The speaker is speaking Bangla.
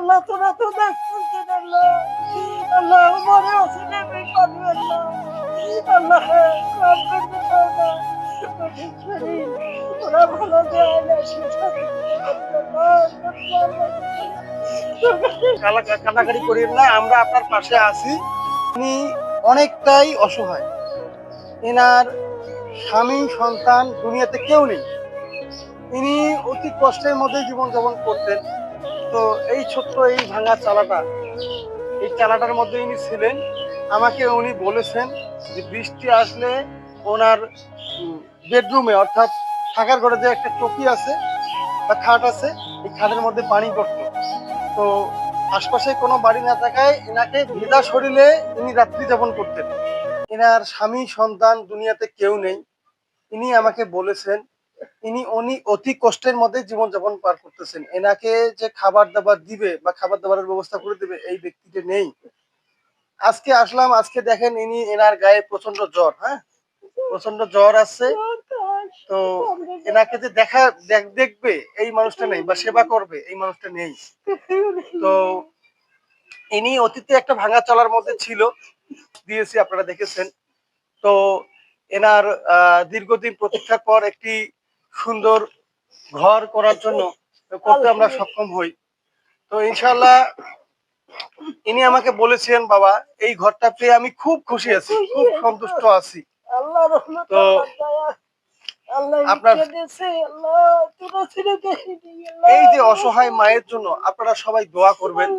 আল্লাহ তোরা তো দেখতেছেন আল্লাহ, আল্লাহ মনে অসুখে পারবে আল্লাহ, আল্লাহ কম করতে পারো না, কঠিন শরীর ওরা ভালো যায় না, কান্নাকাটি করিয়েন না, আমরা আপনার পাশে আছি। উনি অনেকটাই অসহায়, এনার স্বামী সন্তান দুনিয়াতে কেউ নেই, ইনি অতি কষ্টের মধ্যে জীবন যাপন করতেন। তো এই ছোট্ট এই ভাঙা চালাটা, এই চালাটার মধ্যে ইনি ছিলেন। আমাকে উনি বলেছেন যে বৃষ্টি আসলে ওনার বেডরুমে অর্থাৎ থাকার ঘরে যে একটা চকি আছে বা খাট আছে, এই খাটের মধ্যে পানি পড়তো। তো আশপাশে কোনো বাড়ি না থাকায় এনাকে ভেজা শরীরে ইনি রাত্রি যাপন করতেন। এনার স্বামী সন্তান দুনিয়াতে কেউ নেই। ইনি আমাকে বলেছেন উনি অতি কষ্টের মধ্যে জীবনযাপন পার করতেছেন। এনাকে যে খাবার দাবার দিবে বা খাবার দাবারের ব্যবস্থা করে দিবে এই ব্যক্তিটা নেই। আজকে আসলাম, আজকে দেখেন এনার গায়ে প্রচন্ড জ্বর, হ্যাঁ প্রচন্ড জ্বর আছে। তো এনাকে যে দেখবে এই মানুষটা নেই, বা সেবা করবে এই মানুষটা নেই। তো ইনি অতীতে একটা ভাঙা চলার মধ্যে ছিল, দিয়েছি আপনারা দেখেছেন। তো এনার দীর্ঘদিন প্রতীক্ষার পর একটি সুন্দর ঘর করার জন্য করতে আমরা সক্ষম হই। তো ইনশাআল্লাহ ইনি আমাকে বলেছেন, বাবা এই ঘরটা পেয়ে আমি খুব খুশি আছি, খুব সন্তুষ্ট আছি। তো আপনার এই যে অসহায় মায়ের জন্য আপনারা সবাই দোয়া করবেন।